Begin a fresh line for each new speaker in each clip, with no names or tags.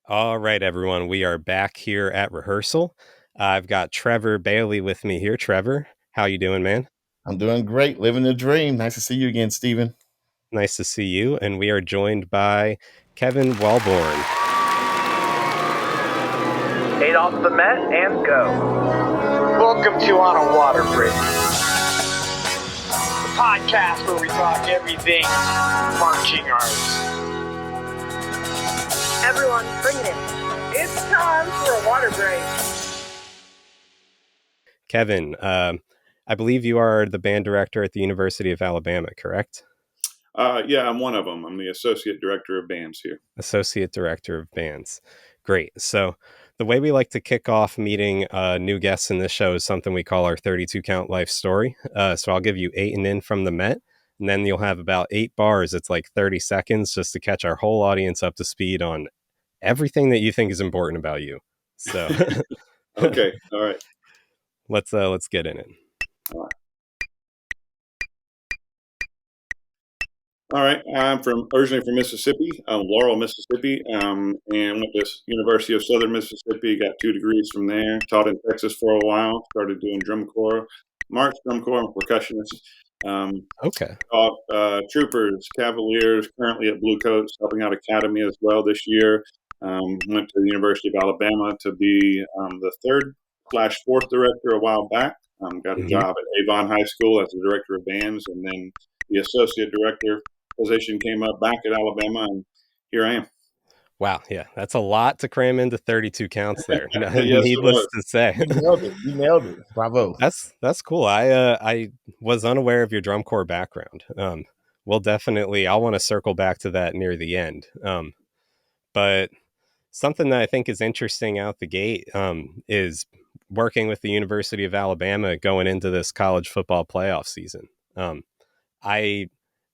All right, everyone. We are back here at rehearsal. I've got Trevor Bailey with me here. Trevor, how you doing, man?
I'm doing great, living the dream. Nice to see you again, Stephen.
Nice to see you. And we are joined by Kevin Welborn.
8 off the mat and go. Welcome to On a Water Bridge, the podcast where we talk everything marching arts.
Everyone, bring it in.
It's time for a water break.
Kevin, I believe you are the band director at the University of Alabama, correct?
Yeah, I'm one of them. I'm the associate director of bands here.
Associate director of bands. Great. So the way we like to kick off meeting new guests in this show is something we call our 32 count life story. So I'll give you 8 and in from the Met, and then you'll have about 8 bars. It's like 30 seconds just to catch our whole audience up to speed on everything that you think is important about you. So
okay. All right.
Let's get in it.
All right. I'm originally from Mississippi, Laurel, Mississippi, and went to University of Southern Mississippi. Got 2 degrees from there. Taught in Texas for a while. Started doing drum corps, march, drum corps, and percussionist.
Okay.
Taught Troopers, Cavaliers. Currently at Blue Coats, helping out Academy as well this year. Went to the University of Alabama to be the 3rd/4th director a while back. Got a job at Avon High School as the director of bands, and then the associate director position came up back at Alabama, and here I am.
Wow, yeah, that's a lot to cram into 32 counts there.
Yes,
Needless to say.
You nailed it. Bravo.
That's cool. I was unaware of your drum corps background. We'll definitely, I'll want to circle back to that near the end. But something that I think is interesting out the gate is working with the University of Alabama going into this college football playoff season. I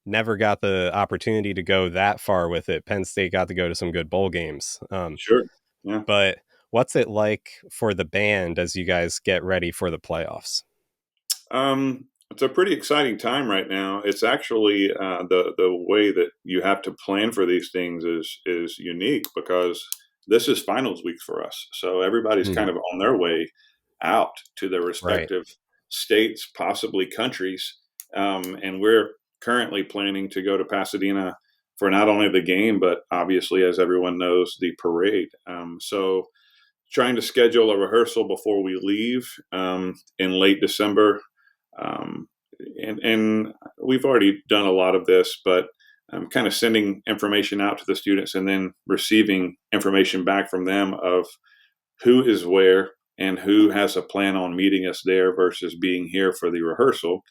never got the opportunity to go that far with it. Penn State got to go to some good bowl games.
Sure. Yeah.
But what's it like for the band as you guys get ready for the playoffs?
It's a pretty exciting time right now. It's actually the way that you have to plan for these things is unique because this is finals week for us. So everybody's kind of on their way out to their respective states, possibly countries. And we're currently planning to go to Pasadena for not only the game, but obviously, as everyone knows, the parade. So trying to schedule a rehearsal before we leave in late December. And we've already done a lot of this, but kind of sending information out to the students and then receiving information back from them of who is where and who has a plan on meeting us there versus being here for the rehearsal.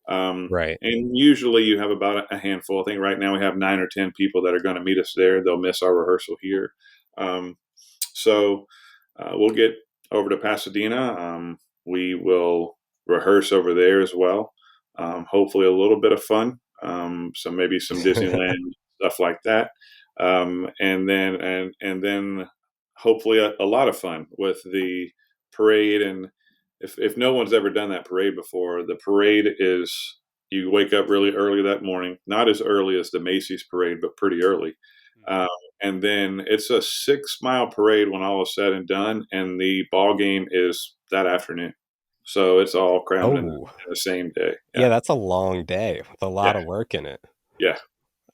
Right.
And usually you have about a handful. I think right now we have 9 or 10 people that are going to meet us there. They'll miss our rehearsal here. So we'll get over to Pasadena. We will rehearse over there as well. Hopefully a little bit of fun. So maybe some Disneyland stuff like that. And then hopefully a lot of fun with the parade. And if no one's ever done that parade before, the parade is you wake up really early that morning, not as early as the Macy's parade, but pretty early. And then it's a 6-mile parade when all is said and done. And the ball game is that afternoon. So it's all crammed in the same day.
Yeah, that's a long day with a lot of work in it.
Yeah.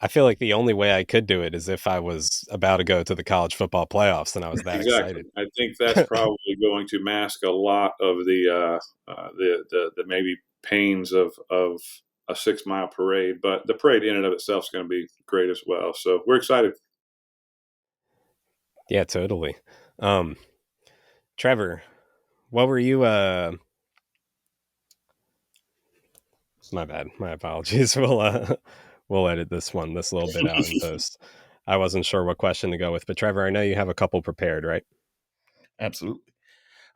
I feel like the only way I could do it is if I was about to go to the college football playoffs and I was that excited.
I think that's probably going to mask a lot of the maybe pains of a 6-mile parade, but the parade in and of itself is going to be great as well. So we're excited.
Yeah, totally. Trevor, what were you? My bad. My apologies. We'll edit this little bit out in post. I wasn't sure what question to go with, but Trevor, I know you have a couple prepared, right?
Absolutely.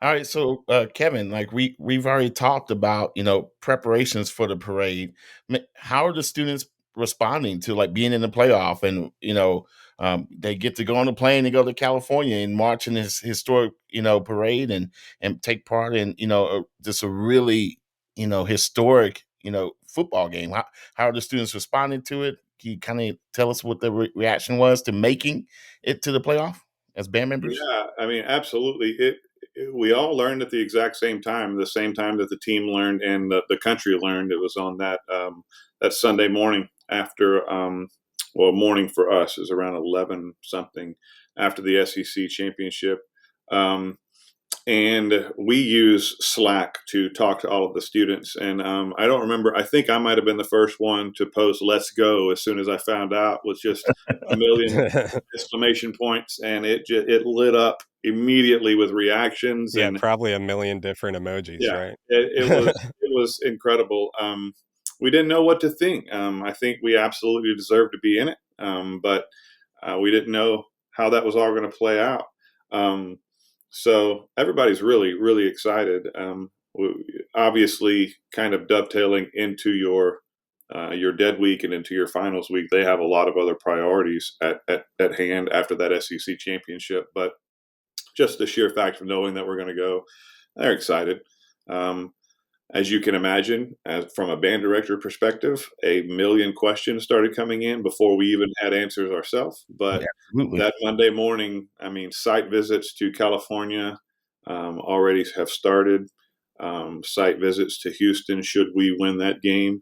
All right. So, Kevin, like we've already talked about, preparations for the parade. How are the students responding to like being in the playoff and, they get to go on the plane and go to California and march in this historic, parade and take part in, just a really, historic, football game. How are the students responding to it? Can you kind of tell us what the reaction was to making it to the playoff as band members?
Yeah, I mean, absolutely. We all learned at the exact same time, the same time that the team learned and the country learned. It was on that Sunday morning after, morning for us is around 11 something after the SEC championship. Um, and we use Slack to talk to all of the students. And I don't remember. I think I might have been the first one to post "Let's go" as soon as I found out, with just a million exclamation points, and it lit up immediately with reactions.
Yeah,
And
probably a million different emojis,
yeah,
right?
it was incredible. We didn't know what to think. I think we absolutely deserved to be in it, but we didn't know how that was all going to play out. Um, so everybody's really, really excited. Obviously, kind of dovetailing into your dead week and into your finals week, they have a lot of other priorities at hand after that SEC championship. But just the sheer fact of knowing that we're going to go, they're excited. Um, as you can imagine, from a band director perspective, a million questions started coming in before we even had answers ourselves. But
Absolutely.
that Monday morning, I mean, site visits to California already have started. Site visits to Houston, should we win that game,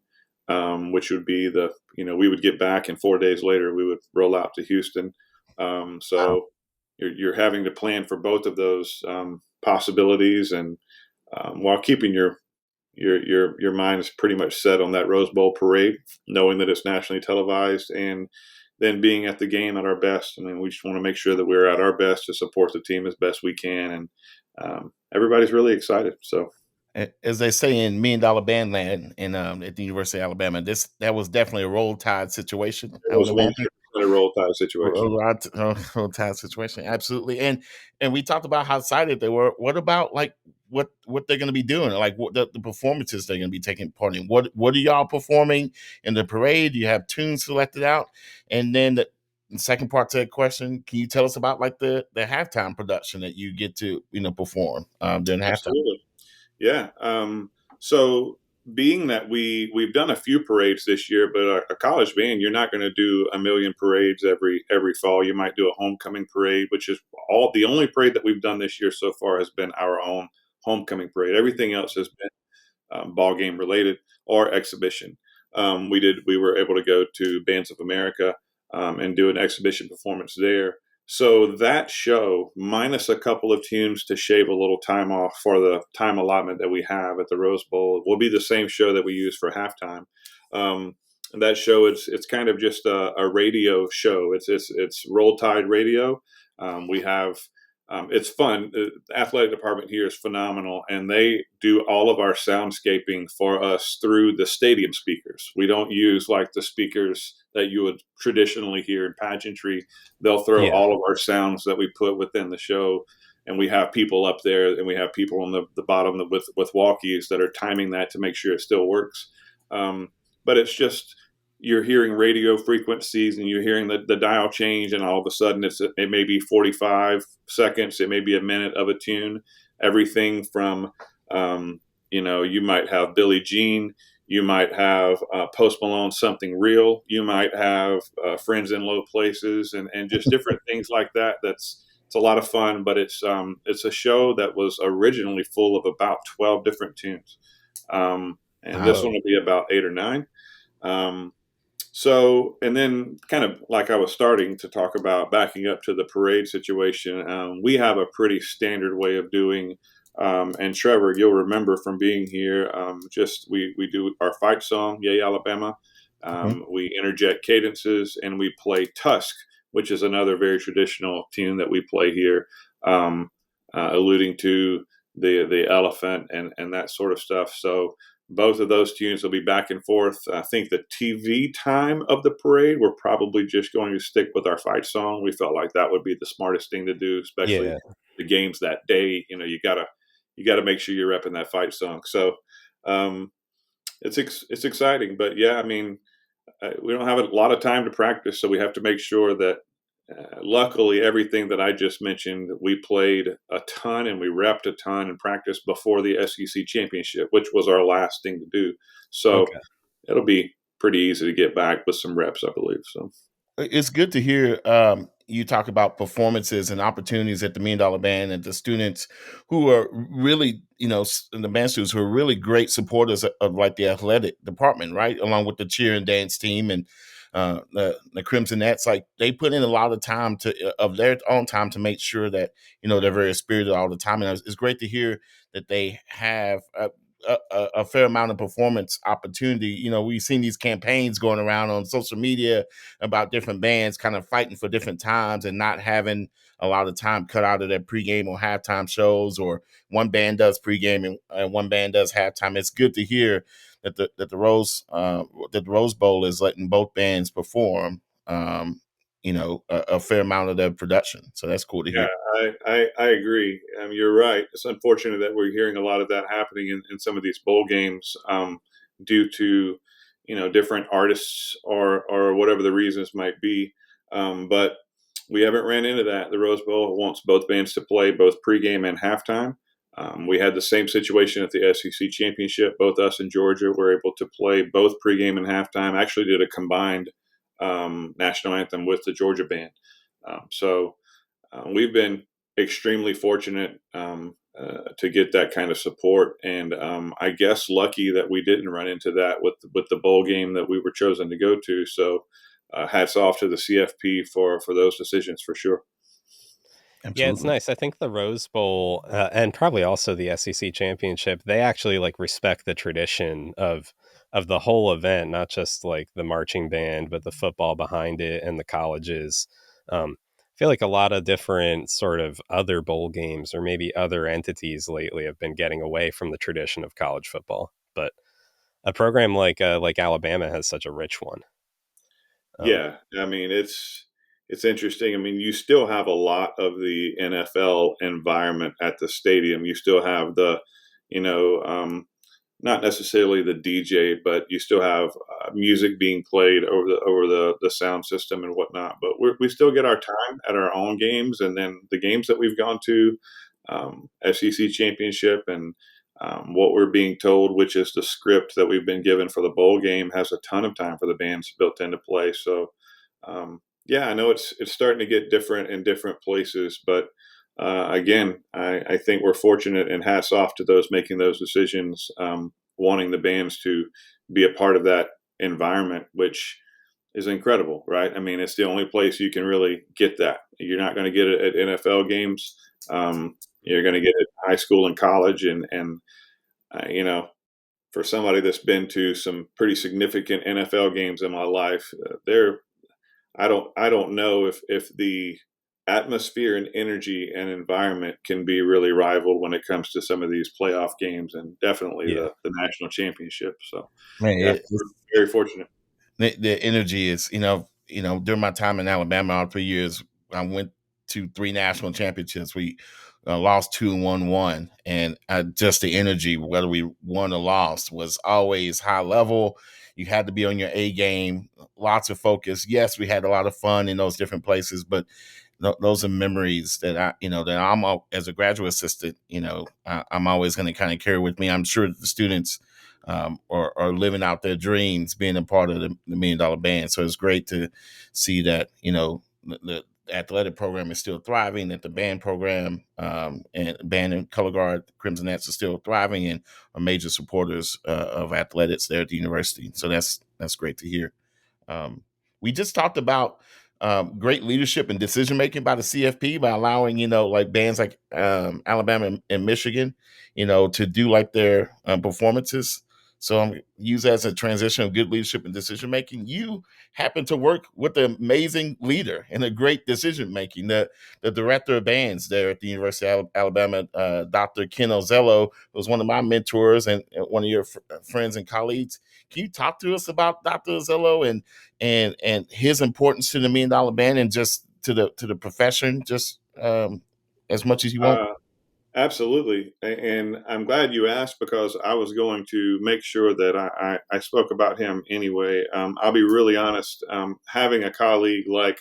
which would be we would get back, and 4 days later we would roll out to Houston. So you're having to plan for both of those possibilities, and while keeping your mind is pretty much set on that Rose Bowl parade, knowing that it's nationally televised, and then being at the game at our best. I mean, we just want to make sure that we're at our best to support the team as best we can, and everybody's really excited. So,
as they say in $1 Million Band Land at the University of Alabama, that was definitely a roll tide situation.
it
I would
was
imagine.
100% a roll tide situation.
Roll tide situation, absolutely. And we talked about how excited they were. What about like what they're going to be doing? Like what the performances they're going to be taking part in? What are y'all performing in the parade? Do you have tunes selected out? And then the second part to that question, can you tell us about like the halftime production that you get to perform during halftime?
Absolutely. Yeah. So being that we've done a few parades this year, but a college band, you're not going to do a million parades every fall. You might do a homecoming parade, which is the only parade that we've done this year so far has been our own homecoming parade. Everything else has been ball game related or exhibition. We were able to go to Bands of America and do an exhibition performance there. So that show, minus a couple of tunes to shave a little time off for the time allotment that we have at the Rose Bowl, will be the same show that we use for halftime. That show, it's kind of just a radio show. It's Roll Tide Radio. We have it's fun. The athletic department here is phenomenal, and they do all of our soundscaping for us through the stadium speakers. We don't use like the speakers that you would traditionally hear in pageantry. They'll throw all of our sounds that we put within the show, and we have people up there, and we have people on the bottom with walkies that are timing that to make sure it still works. But it's just, you're hearing radio frequencies and you're hearing the dial change, and all of a sudden it may be 45 seconds, it may be a minute of a tune. Everything from you might have Billie Jean, you might have Post Malone, Something Real, you might have Friends in Low Places, and just different things like that. It's a lot of fun, but it's a show that was originally full of about 12 different tunes, and this one will be about 8 or 9. So, and then kind of like I was starting to talk about, backing up to the parade situation, we have a pretty standard way of doing, and Trevor, you'll remember from being here, we do our fight song, Yay Alabama. We interject cadences, and we play Tusk, which is another very traditional tune that we play here, alluding to the elephant and that sort of stuff. So both of those tunes will be back and forth. I think the TV time of the parade, we're probably just going to stick with our fight song. We felt like that would be the smartest thing to do, especially the games that day. You gotta make sure you're repping that fight song. So it's exciting, but yeah, I mean, we don't have a lot of time to practice, so we have to make sure that. Luckily, everything that I just mentioned, we played a ton and we repped a ton and practiced before the SEC championship, which was our last thing to do. So it'll be pretty easy to get back with some reps, I believe. So
it's good to hear. you talk about performances and opportunities at the $1 Million Band, and the students who are really, the band students who are really great supporters of like the athletic department, right? Along with the cheer and dance team and the Crimsonettes, like they put in a lot of time of their own time to make sure that, they're very spirited all the time. And it's great to hear that they have a fair amount of performance opportunity. We've seen these campaigns going around on social media about different bands kind of fighting for different times and not having a lot of time cut out of their pregame or halftime shows, or one band does pregame and one band does halftime. It's good to hear that the Rose Bowl is letting both bands perform, a fair amount of their production. So that's cool to hear.
I agree. You're right. It's unfortunate that we're hearing a lot of that happening in some of these bowl games, due to, different artists or whatever the reasons might be. But we haven't ran into that. The Rose Bowl wants both bands to play both pregame and halftime. We had the same situation at the SEC championship. Both us and Georgia were able to play both pregame and halftime. Actually did a combined national anthem with the Georgia band. So we've been extremely fortunate to get that kind of support, and I guess lucky that we didn't run into that with the bowl game that we were chosen to go to. So hats off to the CFP for those decisions for sure.
Absolutely.
Yeah, it's nice. I think the Rose Bowl and probably also the SEC championship, they actually like respect the tradition of the whole event, not just like the marching band, but the football behind it and the colleges. I feel like a lot of different sort of other bowl games or maybe other entities lately have been getting away from the tradition of college football, but a program like Alabama has such a rich one.
Yeah, I mean it's interesting. I mean, you still have a lot of the NFL environment at the stadium. You still have the, not necessarily the DJ, but you still have music being played over the sound system and whatnot. But we still get our time at our own games, and then the games that we've gone to, SEC championship, and what we're being told, which is the script that we've been given for the bowl game, has a ton of time for the bands built into play. So, yeah, I know it's starting to get different in different places, but again, I think we're fortunate, and hats off to those making those decisions, wanting the bands to be a part of that environment, which is incredible, right? I mean, it's the only place you can really get that. You're not going to get it at NFL games. You're going to get it in high school and college, and for somebody that's been to some pretty significant NFL games in my life, I don't know if the atmosphere and energy and environment can be really rivaled when it comes to some of these playoff games, and definitely the national championship. So,
Man,
yeah, we're very fortunate.
The energy is, during my time in Alabama, all 3 years, I went to 3 national championships. We lost 2 and won 1. And just the energy, whether we won or lost, was always high level. You had to be on your A game, lots of focus. Yes, we had a lot of fun in those different places, but those are memories that I'm as a graduate assistant, I'm always going to kind of carry with me. I'm sure the students are living out their dreams, being a part of the $1 Million Band. So it's great to see that, the athletic program is still thriving, that the band program and band and color guard Crimsonettes are still thriving and are major supporters of athletics there at the university. So that's great to hear. We just talked about great leadership and decision making by the CFP by allowing, like bands like Alabama and Michigan, to do like their performances. So I'm use that as a transition of good leadership and decision making. You happen to work with an amazing leader and a great decision making. The director of bands there at the University of Alabama, Dr. Ken Ozello, was one of my mentors and one of your friends and colleagues. Can you talk to us about Dr. Ozello and his importance to the $1 Million Band and just to the profession, just as much as you want?
Absolutely. And I'm glad you asked, because I was going to make sure that I spoke about him anyway. I'll be really honest. Having a colleague like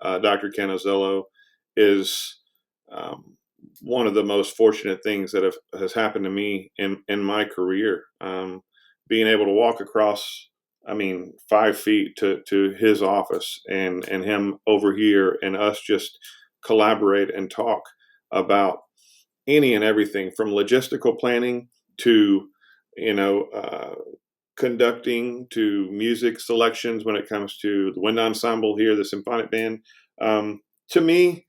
Dr. Ken Ozello is one of the most fortunate things that has happened to me in my career. Being able to walk across 5 feet to his office, and him over here, and us just collaborate and talk about any and everything from logistical planning to, you know, conducting to music selections when it comes to the wind ensemble here, the symphonic band. To me,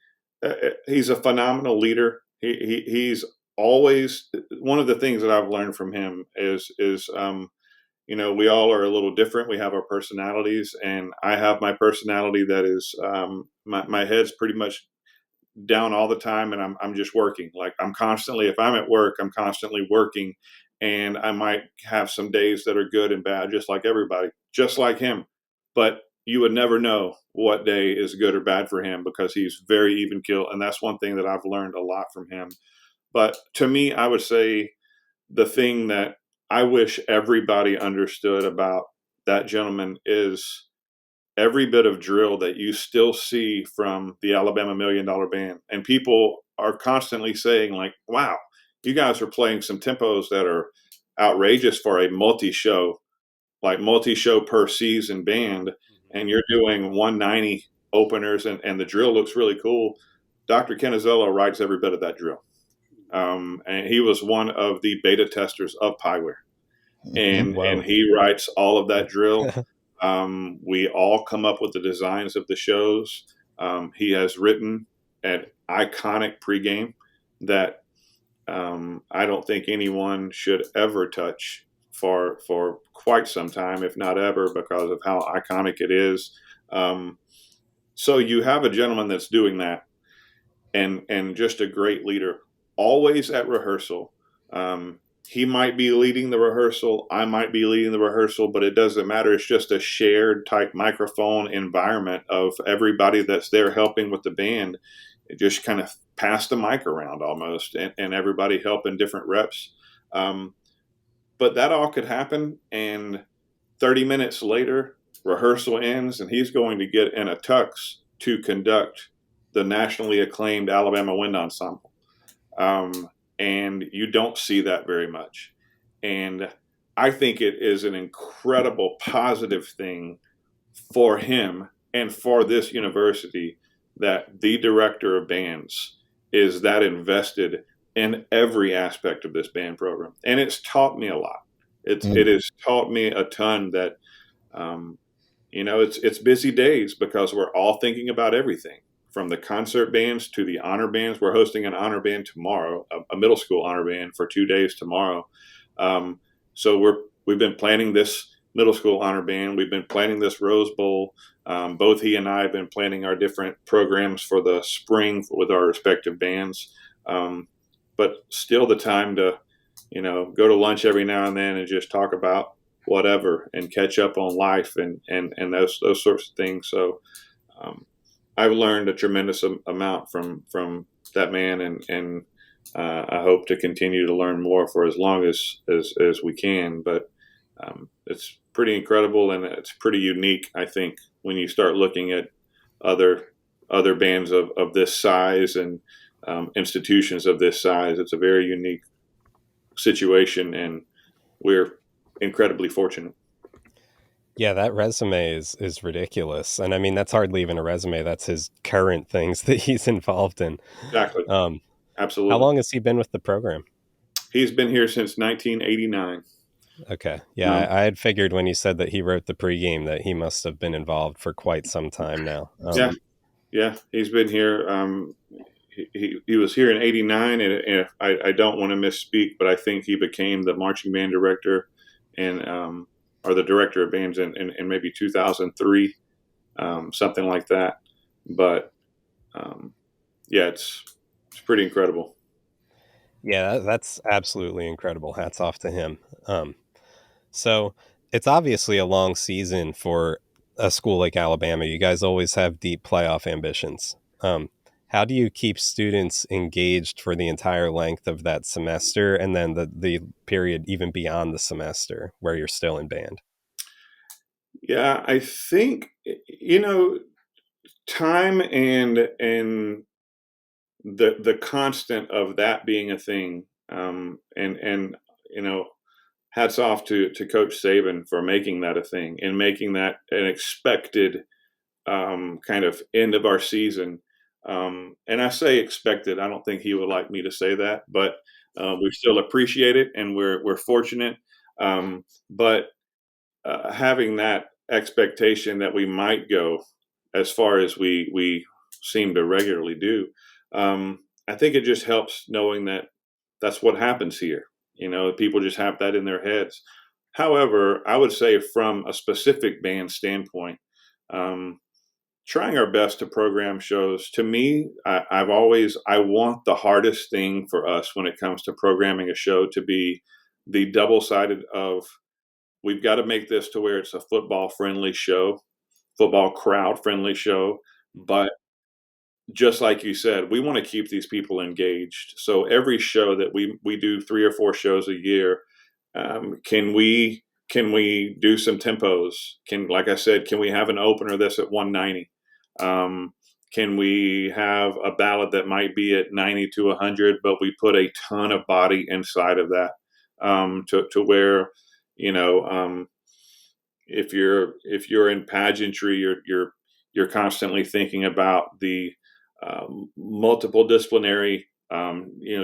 he's a phenomenal leader. He's always, one of the things that I've learned from him is we all are a little different. We have our personalities, and I have my personality that is, my head's pretty much down all the time, and I'm just working. Like, I'm constantly, if I'm at work, I'm constantly working, and I might have some days that are good and bad, just like everybody, just like him. But you would never know what day is good or bad for him because he's very even keel, and that's one thing that I've learned a lot from him. But to me, I would say the thing that I wish everybody understood about that gentleman is every bit of drill that you still see from the Alabama $1 Million Band. And people are constantly saying, like, wow, you guys are playing some tempos that are outrageous for a multi-show per season band. And you're doing 190 openers, and the drill looks really cool. Dr. Canizello writes every bit of that drill. And he was one of the beta testers of Pyware. And he writes all of that drill. We all come up with the designs of the shows. He has written an iconic pregame that I don't think anyone should ever touch for quite some time, if not ever, because of how iconic it is. So you have a gentleman that's doing that, and just a great leader, always at rehearsal. He might be leading the rehearsal, I might be leading the rehearsal, but it doesn't matter. It's just a shared type microphone environment of everybody that's there helping with the band. It just kind of pass the mic around almost, and everybody helping different reps. But that all could happen, and 30 minutes later, rehearsal ends, and he's going to get in a tux to conduct the nationally acclaimed Alabama Wind Ensemble. And you don't see that very much. And I think it is an incredible positive thing for him and for this university that the director of bands is that invested in every aspect of this band program. And it's taught me a lot. It has taught me a ton that, it's busy days because we're all thinking about everything. From the concert bands to the honor bands. We're hosting an honor band tomorrow, a middle school honor band for 2 days tomorrow. So we've been planning this middle school honor band. We've been planning this Rose Bowl. Both he and I have been planning our different programs for the spring with our respective bands. But still the time to, go to lunch every now and then and just talk about whatever and catch up on life and those sorts of things. So, I've learned a tremendous amount from that man, and I hope to continue to learn more for as long as we can. But it's pretty incredible, and it's pretty unique, I think, when you start looking at other bands of this size and institutions of this size. It's a very unique situation, and we're incredibly fortunate.
Yeah, that resume is ridiculous. And I mean, that's hardly even a resume. That's his current things that he's involved in.
Exactly. Absolutely.
How long has he been with the program?
He's been here since 1989.
Okay. Yeah, I had figured when you said that he wrote the pregame that he must have been involved for quite some time now.
Yeah. He's been here. He was here in 89, and I don't want to misspeak, but I think he became the marching band director and or the director of bands in maybe 2003, something like that. But it's pretty incredible.
Yeah, that's absolutely incredible. Hats off to him. So it's obviously a long season for a school like Alabama. You guys always have deep playoff ambitions. How do you keep students engaged for the entire length of that semester, and then the period even beyond the semester where you're still in band?
Yeah, I think, time and the constant of that being a thing, and hats off to Coach Saban for making that a thing and making that an expected kind of end of our season. And I say expected. I don't think he would like me to say that, but we still appreciate it, and we're fortunate. But having that expectation that we might go as far as we seem to regularly do, I think it just helps knowing that that's what happens here. People just have that in their heads. However, I would say from a specific band standpoint, trying our best to program shows, to me, I want the hardest thing for us when it comes to programming a show to be the double-sided of, we've got to make this to where it's a football friendly show, football crowd friendly show. But just like you said, we want to keep these people engaged. So every show that we do 3 or 4 shows a year, can we do some tempos? Like I said, can we have an opener that's at 190? Can we have a ballad that might be at 90 to 100, but we put a ton of body inside of that, to where, if you're in pageantry, you're constantly thinking about the multiple disciplinary,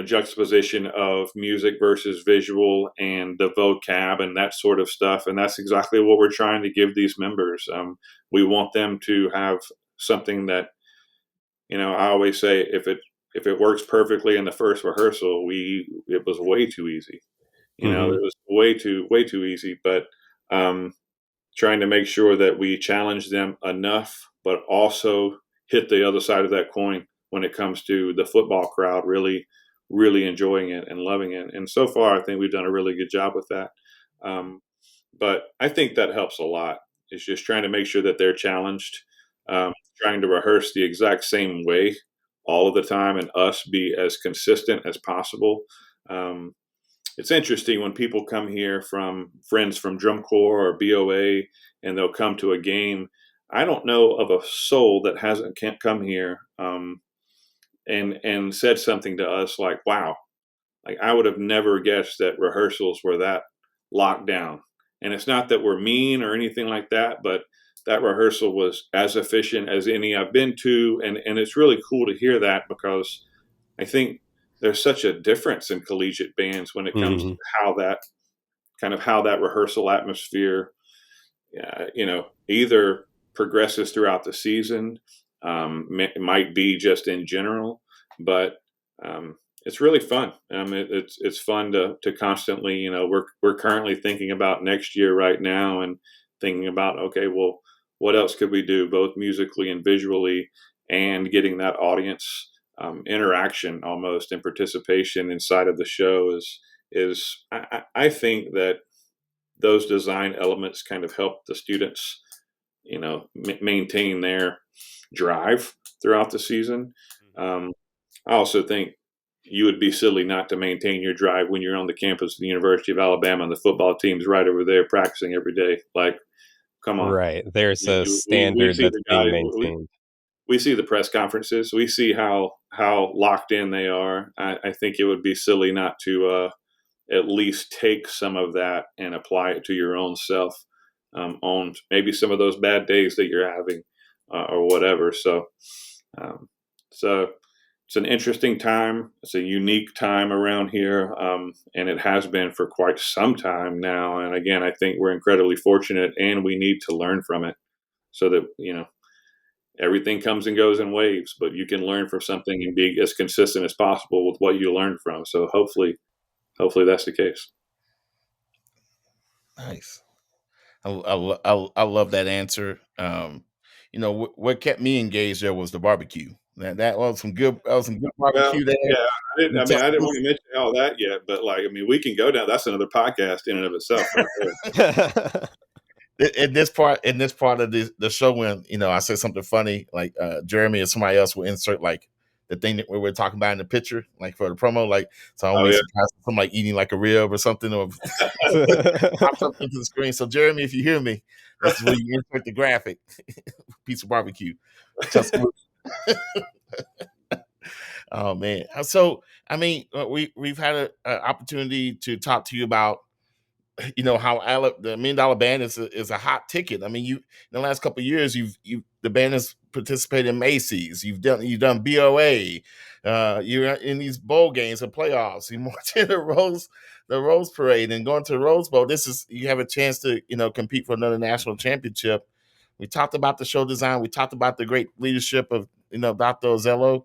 juxtaposition of music versus visual and the vocab and that sort of stuff. And that's exactly what we're trying to give these members. We want them to have something that, I always say, if it works perfectly in the first rehearsal, it was way too easy. It was way too easy. But trying to make sure that we challenge them enough, but also hit the other side of that coin when it comes to the football crowd really, really enjoying it and loving it. And so far, I think we've done a really good job with that. But I think that helps a lot. It's just trying to make sure that they're challenged, trying to rehearse the exact same way all of the time and us be as consistent as possible. It's interesting when people come here from friends from drum corps or BOA, and they'll come to a game. I don't know of a soul that can't come here and said something to us like, wow, like I would have never guessed that rehearsals were that locked down. And it's not that we're mean or anything like that, but that rehearsal was as efficient as any I've been to. And it's really cool to hear that, because I think there's such a difference in collegiate bands when it comes to how that rehearsal atmosphere, either progresses throughout the season, might be just in general, but it's really fun. It's fun to constantly, we're currently thinking about next year right now and thinking about, okay, well, what else could we do both musically and visually, and getting that audience interaction almost and participation inside of the show is I think that those design elements kind of help the students, maintain their drive throughout the season. I also think you would be silly not to maintain your drive when you're on the campus of the University of Alabama and the football team's right over there practicing every day. Like, come on.
Right. There's a standard
see
that's
the
being
guys,
maintained.
we see the press conferences. We see how locked in they are. I think it would be silly not to at least take some of that and apply it to your own self, on maybe some of those bad days that you're having, or whatever. So it's an interesting time. It's a unique time around here, and it has been for quite some time now. And again, I think we're incredibly fortunate, and we need to learn from it so that, everything comes and goes in waves, but you can learn from something and be as consistent as possible with what you learn from. So hopefully that's the case.
Nice. I love that answer. What kept me engaged there was the barbecue. That was some good barbecue there.
Yeah, I didn't want to mention all that yet, but we can go down. That's another podcast in and of itself. Right
in this part of the show, when I said something funny, like Jeremy or somebody else will insert like the thing that we were talking about in the picture, like for the promo, like so I always something like eating like a rib or something, or pops up into the screen. So Jeremy, if you hear me, this is where you insert the graphic piece of barbecue. Just oh man. So we've had an opportunity to talk to you about how the $1 Million Band is a hot ticket. I mean, in the last couple of years, the band has participated in Macy's. You've done BOA. You're in these bowl games and playoffs. You're watching the Rose Parade and going to the Rose Bowl. You have a chance to compete for another national championship. We talked about the show design. We talked about the great leadership of Dr. Ozello.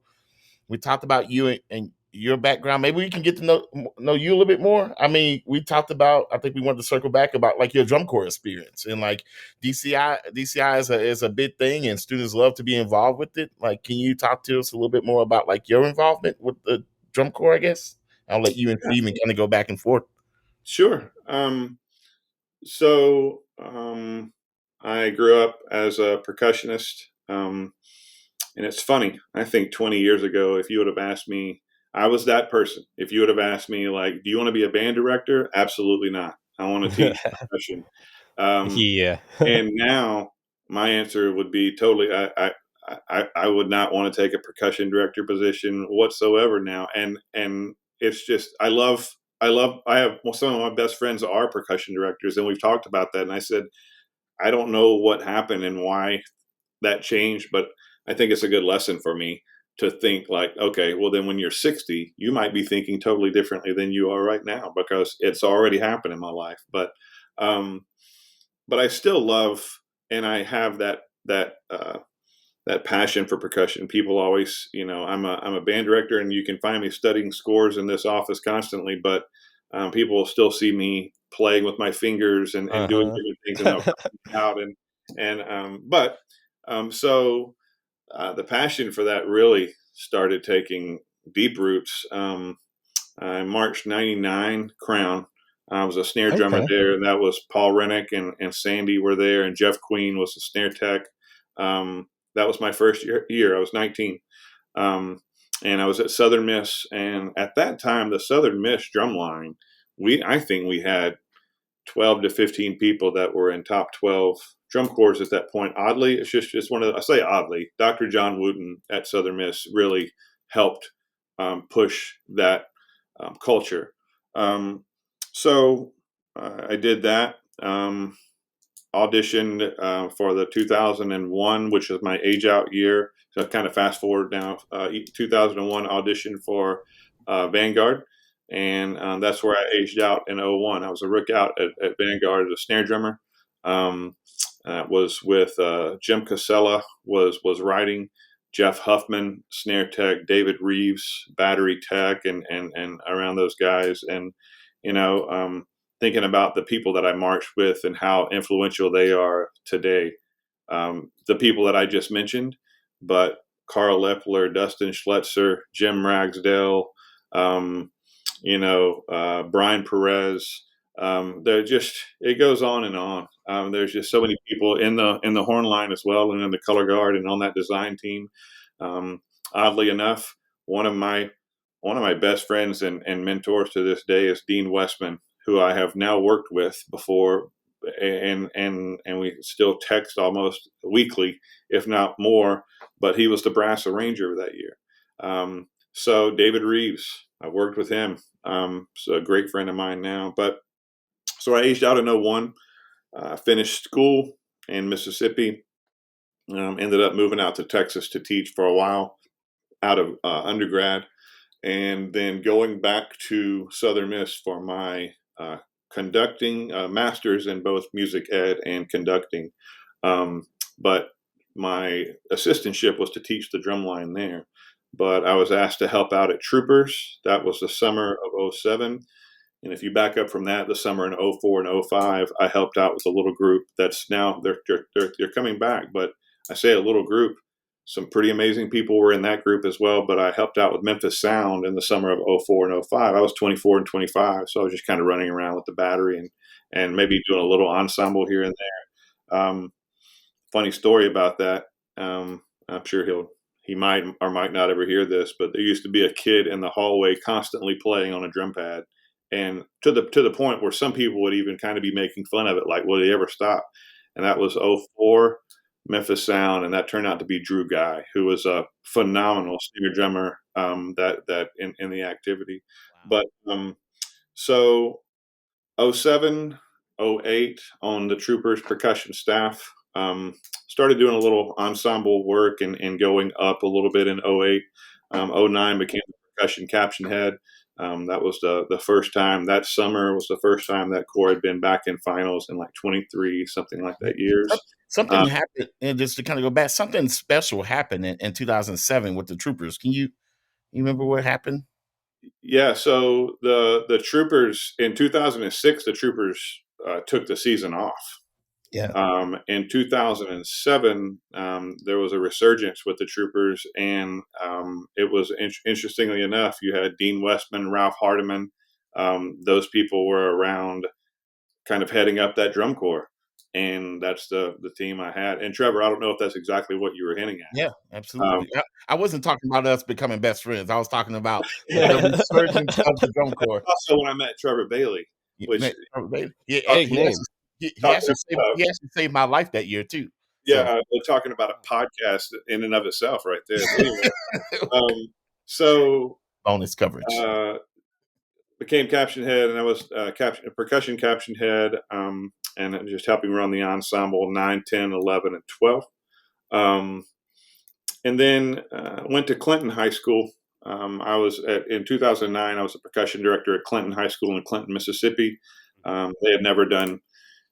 We talked about you and your background. Maybe we can get to know you a little bit more. I mean, we talked about, I think we wanted to circle back about like your drum corps experience, and like DCI is a big thing and students love to be involved with it. Like, can you talk to us a little bit more about like your involvement with the drum corps, I guess? I'll let you and Stephen kind of go back and forth.
Sure. I grew up as a percussionist. And it's funny, I think 20 years ago, if you would have asked me, I was that person. If you would have asked me, like, do you want to be a band director? Absolutely not. I want to teach percussion.
Yeah.
And now my answer would be totally, I would not want to take a percussion director position whatsoever now. And it's just, I have some of my best friends are percussion directors, and we've talked about that. And I said, I don't know what happened and why that changed, but I think it's a good lesson for me to think like, okay, well then when you're 60, you might be thinking totally differently than you are right now, because it's already happened in my life. But I still love, and I have that passion for percussion. People always, I'm a band director, and you can find me studying scores in this office constantly, but people will still see me playing with my fingers and doing different things, and they'll out so the passion for that really started taking deep roots. I marched 99 Crown. I was a snare drummer there, and that was Paul Rennick and Sandy were there, and Jeff Queen was the snare tech. That was my first year. I was 19. And I was at Southern Miss. And at that time, the Southern Miss drum line, I think we had 12 to 15 people that were in top 12 drum corps at that point. Oddly, it's one of I say oddly, Dr. John Wooten at Southern Miss really helped push that culture. So I did that. Auditioned for the 2001, which is my age out year. So kind of fast forward now. 2001 auditioned for Vanguard. And that's where I aged out in 01. I was a rook out at Vanguard as a snare drummer. Was with Jim Casella was writing, Jeff Huffman, snare tech, David Reeves, battery tech, and around those guys. And, thinking about the people that I marched with and how influential they are today. The people that I just mentioned, but Carl Lepler, Dustin Schletzer, Jim Ragsdale, Brian Perez. It goes on and on. There's just so many people in the horn line as well, and in the color guard and on that design team. Oddly enough, one of my best friends and mentors to this day is Dean Westman, who I have now worked with before, and we still text almost weekly, if not more. But he was the brass arranger that year. So David Reeves, I've worked with him. So a great friend of mine now. But so I aged out in 01, finished school in Mississippi, ended up moving out to Texas to teach for a while out of undergrad, and then going back to Southern Miss for my conducting master's in both music ed and conducting. But my assistantship was to teach the drum line there. But I was asked to help out at Troopers. That was the summer of 07. And if you back up from that, the summer in 04 and 05, I helped out with a little group that's now they're coming back. But I say a little group. Some pretty amazing people were in that group as well. But I helped out with Memphis Sound in the summer of 04 and 05. I was 24 and 25, so I was just kind of running around with the battery and maybe doing a little ensemble here and there. Funny story about that. I'm sure he might or might not ever hear this, but there used to be a kid in the hallway constantly playing on a drum pad, and to the point where some people would even kind of be making fun of it, like, will he ever stop? And that was 04 Memphis Sound, and that turned out to be Drew Guy, who was a phenomenal snare drummer that in the activity. Wow. But so 07 '08 on the Troopers percussion staff. Started doing a little ensemble work and going up a little bit in '08. '09 became the percussion caption head. That was the first time. That summer was the first time that corps had been back in finals in like 23, something like that years.
Something happened, and just to kind of go back, something special happened in 2007 with the Troopers. You remember what happened?
Yeah, so the Troopers in 2006, the Troopers took the season off.
Yeah.
In 2007, there was a resurgence with the Troopers, and it was interestingly enough, you had Dean Westman, Ralph Hardiman. Those people were around, kind of heading up that drum corps, and that's the team I had. And Trevor, I don't know if that's exactly what you were hinting at.
Yeah, absolutely. I wasn't talking about us becoming best friends. I was talking about the resurgence of the drum corps.
Also, when I met Trevor Bailey, which
Hey, he actually saved my life that year too.
Yeah, we're talking about a podcast in and of itself, right there. Anyway, so
bonus coverage.
Became caption head, and I was percussion caption head, and just helping run the ensemble 9, 10, 11, and 12. And then went to Clinton High School. In 2009, I was a percussion director at Clinton High School in Clinton, Mississippi. They had never done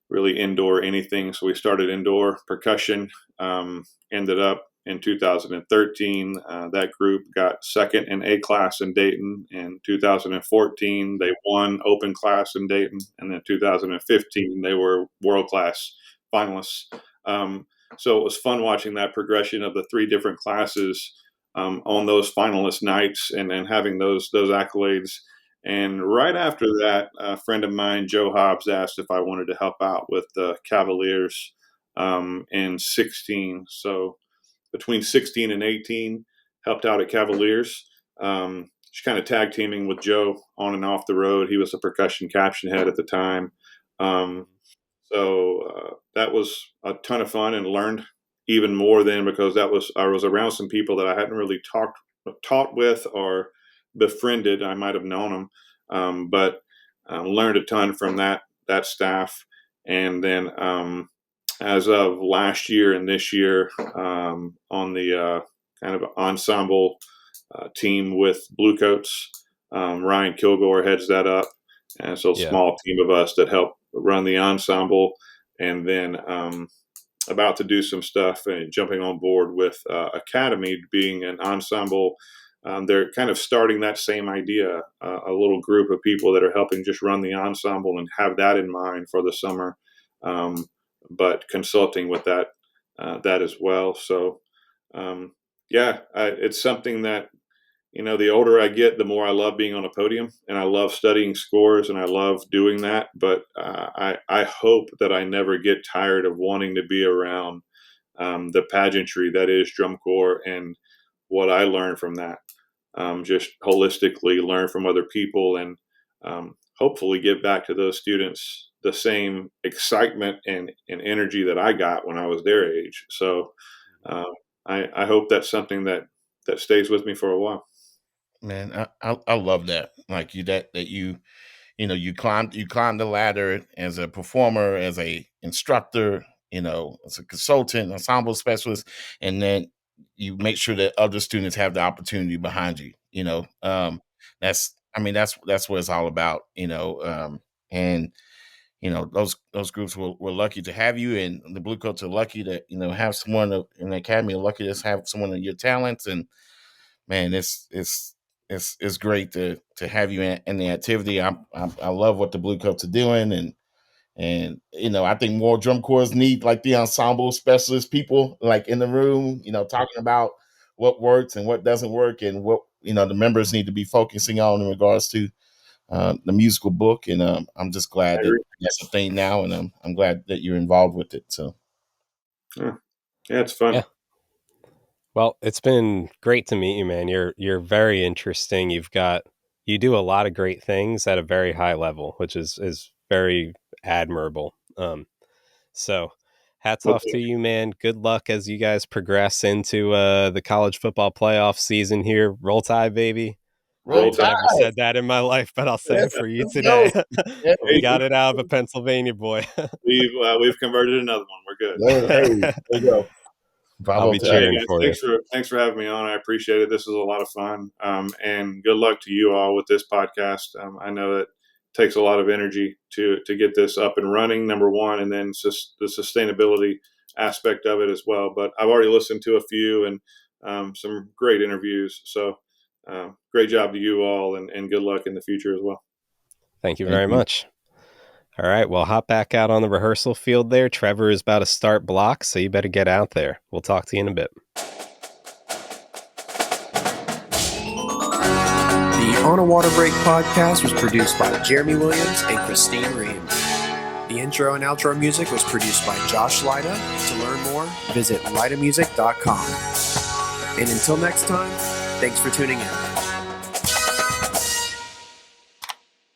really indoor anything, so we started indoor percussion. Ended up in 2013, that group got second in A class in Dayton. In 2014, they won open class in Dayton, and then 2015 they were world class finalists. So it was fun watching that progression of the three different classes on those finalist nights, and then having those accolades. And right after that, a friend of mine, Joe Hobbs, asked if I wanted to help out with the Cavaliers in 16. So between 16 and 18, helped out at Cavaliers. Just kind of tag teaming with Joe on and off the road. He was the percussion caption head at the time. So that was a ton of fun, and learned even more then, because I was around some people that I hadn't really taught with or befriended. I might have known them, but learned a ton from that staff. And then as of last year and this year, on the kind of ensemble team with Bluecoats, Ryan Kilgore heads that up, and so small team of us that help run the ensemble. And then about to do some stuff and jumping on board with Academy, being an ensemble. They're kind of starting that same idea, a little group of people that are helping just run the ensemble and have that in mind for the summer, but consulting with that as well. So, it's something that, the older I get, the more I love being on a podium, and I love studying scores, and I love doing that. But I hope that I never get tired of wanting to be around the pageantry that is drum corps, and what I learned from that. Just holistically learn from other people, and hopefully give back to those students the same excitement and energy that I got when I was their age. So I hope that's something that stays with me for a while.
Man, I love that. Like you climbed the ladder as a performer, as a instructor, as a consultant, ensemble specialist, and then you make sure that other students have the opportunity behind you. That's what it's all about. And those groups were lucky to have you, and the Bluecoats are lucky to have someone in the academy, are lucky to have someone of your talents. And man, it's great to have you in the activity. I love what the Bluecoats are doing, and I think more drum corps need like the ensemble specialist people like in the room, talking about what works and what doesn't work, and what the members need to be focusing on in regards to the musical book. And I'm just glad that that's a thing now, and I'm glad that you're involved with it. So
yeah, it's fun.
Yeah. Well, it's been great to meet you, man. You're very interesting. You do a lot of great things at a very high level, which is very admirable. So hats off to you, man. Good luck as you guys progress into the college football playoff season here. Roll Tide, baby.
Roll
I've never
Tide.
said that in my life, but I'll say it for you
Let's
today.
go. Yeah,
We got it out of a Pennsylvania boy.
We've converted another one. We're good.
hey, there you go.
I'll
Bravo
be
Tide.
cheering
Guys,
for you.
thanks for having me on. I appreciate it. This is a lot of fun. And good luck to you all with this podcast. I know that it takes a lot of energy to get this up and running, number one, and then the sustainability aspect of it as well. But I've already listened to a few and some great interviews. So great job to you all, and good luck in the future as well.
Thank you very much. All right, well, hop back out on the rehearsal field there. Trevor is about to start blocks, so you better get out there. We'll talk to you in a bit.
The On a Water Break podcast was produced by Jeremy Williams and Christine Reams. The intro and outro music was produced by Josh Lyda. To learn more, visit lydamusic.com. And until next time, thanks for tuning in.